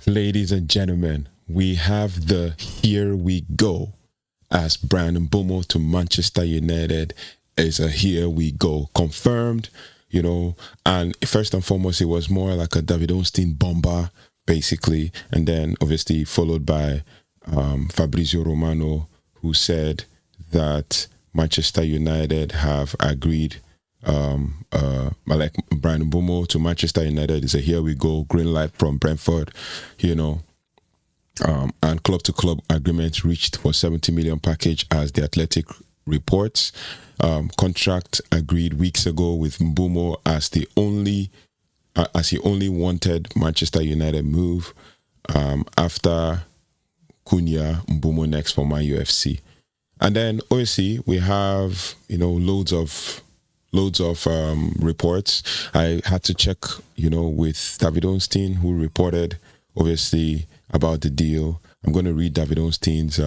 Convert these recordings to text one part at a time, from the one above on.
Ladies and gentlemen, we have the here we go as Bryan Mbeumo to Manchester United is a here we go confirmed, and first and foremost it was more like a David Ornstein bomber basically, and then obviously followed by Fabrizio Romano, who said that Manchester United have agreed like Bryan Mbeumo to Manchester United is a here we go, green light from Brentford, and club to club agreement reached for 70 million package as the Athletic reports. Contract agreed weeks ago with Mbeumo as he only wanted Manchester United move after Cunha. Mbeumo next for MUFC. And then obviously we have loads of reports. I had to check with David Ornstein, who reported obviously about the deal. I'm going to read David Ornstein's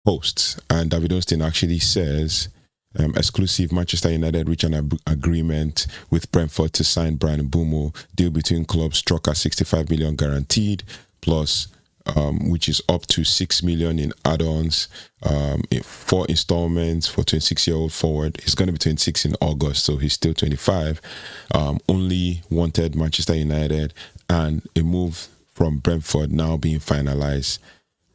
posts, and David Ornstein actually says exclusive: Manchester United reach an agreement with Brentford to sign Bryan Mbeumo. Deal between clubs struck at 65 million guaranteed plus which is up to 6 million in add-ons, 4 installments for 26-year-old forward. He's going to be 26 in August, so he's still 25. Only wanted Manchester United, and a move from Brentford now being finalized,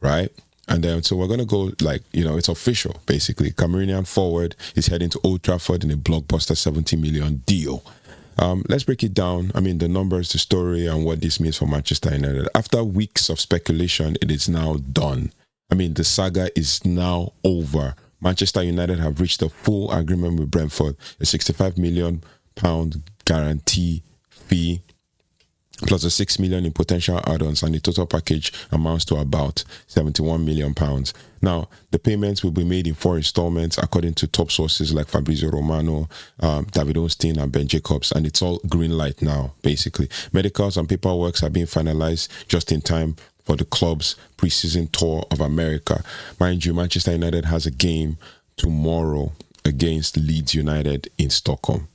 right? And then, so we're going to go it's official, basically. Cameroonian forward is heading to Old Trafford in a blockbuster 70 million deal. Let's break it down. The numbers, the story, and what this means for Manchester United. After weeks of speculation, it is now done. The saga is now over. Manchester United have reached a full agreement with Brentford, a £65 million guarantee fee, plus a 6 million in potential add-ons, and the total package amounts to about 71 million pounds. Now, the payments will be made in 4 installments according to top sources like Fabrizio Romano, David Ornstein, and Ben Jacobs, and it's all green light now, basically. Medicals and paperwork are being finalized just in time for the club's preseason tour of America. Mind you, Manchester United has a game tomorrow against Leeds United in Stockholm.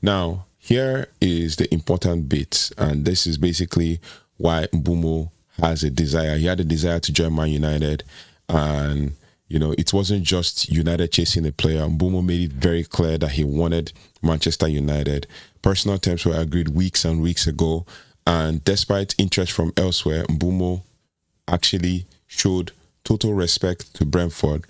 Now, here is the important bit, and this is basically why Mbeumo has a desire. He had a desire to join Man United, and it wasn't just United chasing a player. Mbeumo made it very clear that he wanted Manchester United. Personal terms were agreed weeks and weeks ago, and despite interest from elsewhere, Mbeumo actually showed total respect to Brentford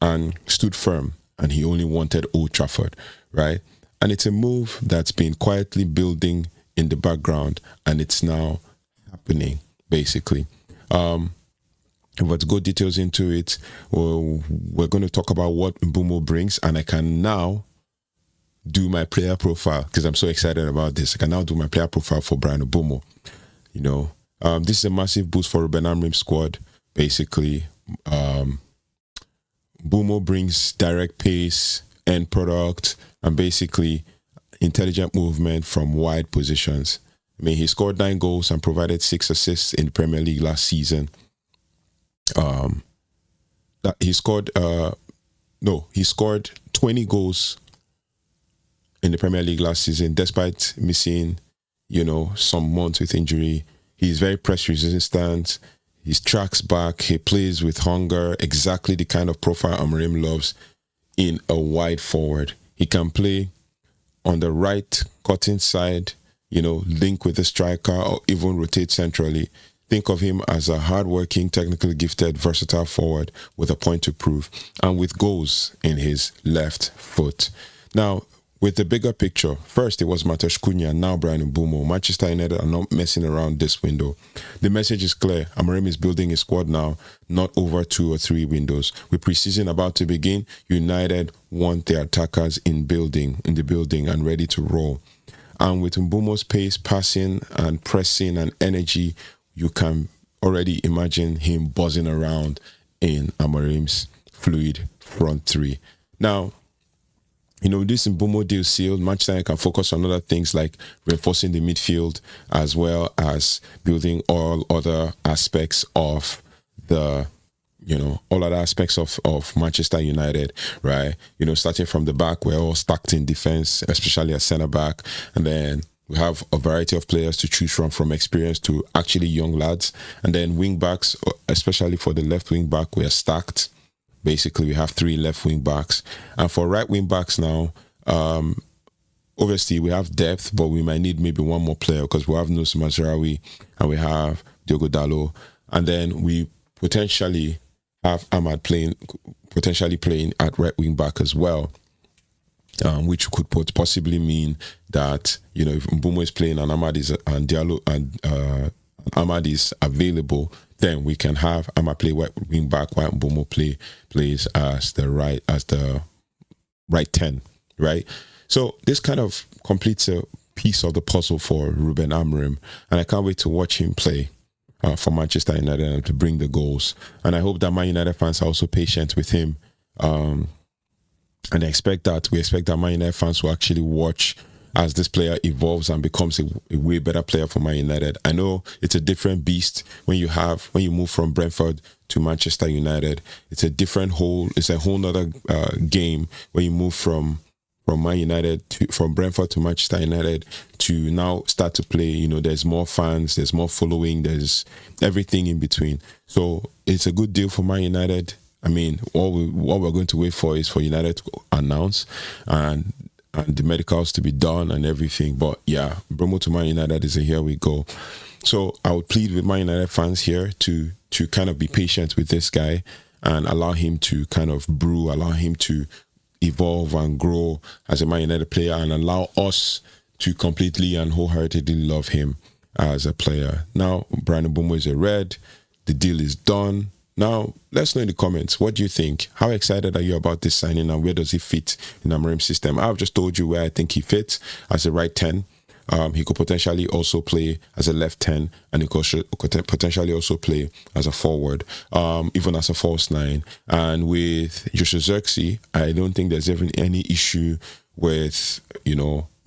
and stood firm, and he only wanted Old Trafford, right? And it's a move that's been quietly building in the background, and it's now happening, basically. Let's go details into it. We're going to talk about what Mbeumo brings, and I can now do my player profile because I'm so excited about this. I can now do my player profile for Bryan Mbeumo. This is a massive boost for Ruben Amorim's squad, basically. Mbeumo brings direct pace, end product, and basically intelligent movement from wide positions. He scored 9 goals and provided 6 assists in the Premier League last season. He scored 20 goals in the Premier League last season, despite missing, some months with injury. He's very press resistant. He tracks back. He plays with hunger. Exactly the kind of profile Amorim loves in a wide forward. He can play on the right cutting side, link with the striker, or even rotate centrally. Think of him as a hardworking, technically gifted, versatile forward with a point to prove and with goals in his left foot. Now, with the bigger picture, first it was Matheus Cunha, now Bryan Mbeumo. Manchester United are not messing around this window. The message is clear. Amorim is building a squad now, not over 2 or 3 windows. With preseason about to begin, United want their attackers in the building and ready to roll. And with Mbeumo's pace, passing and pressing and energy, you can already imagine him buzzing around in Amorim's fluid front 3. Now, this Mbeumo deal sealed, Manchester United can focus on other things like reinforcing the midfield as well as building all other aspects of of Manchester United, right? Starting from the back, we're all stacked in defense, especially at centre back, and then We have a variety of players to choose from experience to actually young lads. And then wing backs, especially for the left wing back, we are stacked. Basically, we have 3 left wing backs. And for right wing backs now, obviously we have depth, but we might need maybe one more player because we have Nus Mazraoui and we have Diogo Dalot. And then we potentially have Ahmad potentially playing at right wing back as well. Which could possibly mean that, if Mbeumo is playing and Ahmad is and Diallo and Ahmad is available, then we can have Ahmad play right wing back while Mbeumo plays as the right 10, right? So this kind of completes a piece of the puzzle for Ruben Amorim, and I can't wait to watch him play for Manchester United and to bring the goals. And I hope that Man United fans are also patient with him. And we expect that Man United fans will actually watch as this player evolves and becomes a way better player for Man United. I know it's a different beast when you move from Brentford to Manchester United. It's a whole nother game when you move from Man United from Brentford to Manchester United to now start to play. There's more fans, there's more following, there's everything in between. So it's a good deal for Man United. I mean, what we're going to wait for is for United to announce and the medicals to be done and everything. But yeah, Mbeumo to Man United is a here we go. So I would plead with Man United fans here to kind of be patient with this guy and allow him to kind of brew, allow him to evolve and grow as a Man United player, and allow us to completely and wholeheartedly love him as a player. Now, Bryan Mbeumo is a red. The deal is done. Now, let's know in the comments, what do you think? How excited are you about this signing, and where does he fit in Amorim's system? I've just told you where I think he fits as a right 10. He could potentially also play as a left 10, and he could potentially also play as a forward, even as a false 9. And with Joshua Zirkzee, I don't think there's even any issue with,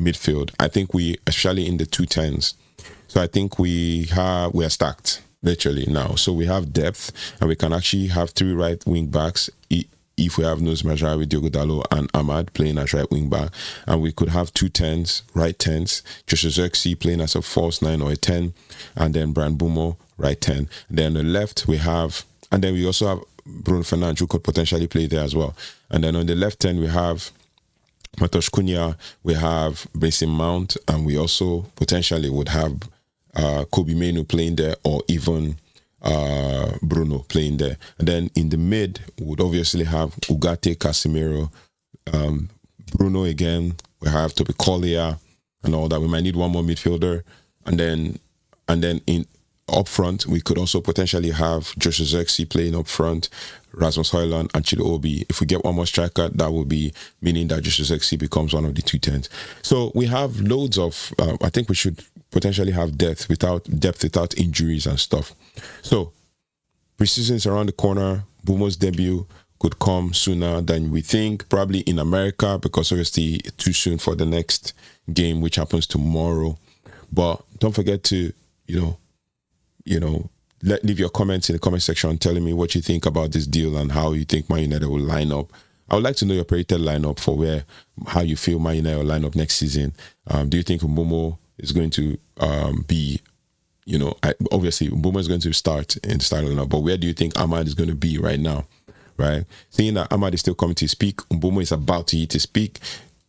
midfield. I think especially in the 210s. So I think we are stacked. Literally now. So we have depth, and we can actually have 3 right wing backs if we have Nus Mazraoui, Diogo Dalot and Ahmad playing as right wing back, and we could have 2 10s, right 10s, Joshua Zirkzee playing as a false 9 or a 10, and then Bryan Mbeumo right 10. And then on the left we also have Bruno Fernandes, who could potentially play there as well. And then on the left 10 we have Matheus Cunha, we have Mason Mount, and we also potentially would have Kobe Mainoo playing there, or even Bruno playing there. And then in the mid, we would obviously have Ugarte, Casemiro, Bruno again. We have Toby Collier and all that. We might need one more midfielder. And then in up front, we could also potentially have Joshua Zirkzee playing up front, Rasmus Højlund and Chido Obi. If we get one more striker, that will be meaning that Joshua Zirkzee becomes one of the 210s. So we have loads of, I think we should potentially have depth without injuries and stuff. So preseason is around the corner. Mbeumo's debut could come sooner than we think, probably in America, because obviously too soon for the next game, which happens tomorrow. But don't forget to, leave your comments in the comment section telling me what you think about this deal and how you think Man United will line up. I would like to know your predicted lineup for how you feel Man United will line up next season. Do you think Mbeumo is going to be, obviously Mbeumo is going to start in the starting lineup, but where do you think Ahmad is going to be right now? Right? Seeing that Ahmad is still coming to speak, Mbeumo is about to hit his peak,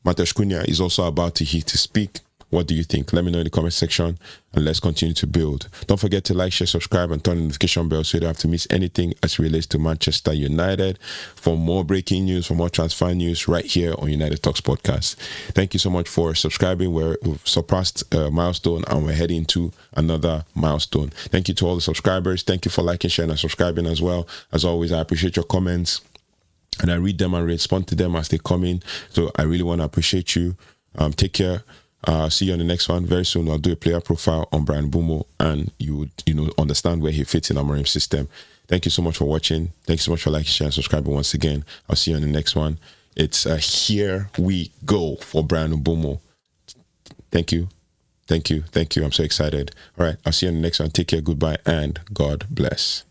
Matheus Cunha is also about to hit his peak. What do you think? Let me know in the comment section, and let's continue to build. Don't forget to like, share, subscribe, and turn the notification bell so you don't have to miss anything as it relates to Manchester United. For more breaking news, for more transfer news, right here on United Talks Podcast. Thank you so much for subscribing. We've surpassed a milestone, and we're heading to another milestone. Thank you to all the subscribers. Thank you for liking, sharing, and subscribing as well. As always, I appreciate your comments, and I read them and respond to them as they come in. So I really want to appreciate you. Take care. See you on the next one. Very soon I'll do a player profile on Bryan Mbeumo, and you would understand where he fits in Amorim's system. Thank you so much for watching. Thank you so much for liking, sharing, and subscribing once again. I'll see you on the next one. It's here we go for Bryan Mbeumo. Thank you. I'm so excited. All right, I'll see you on the next one. Take care, goodbye, and God bless.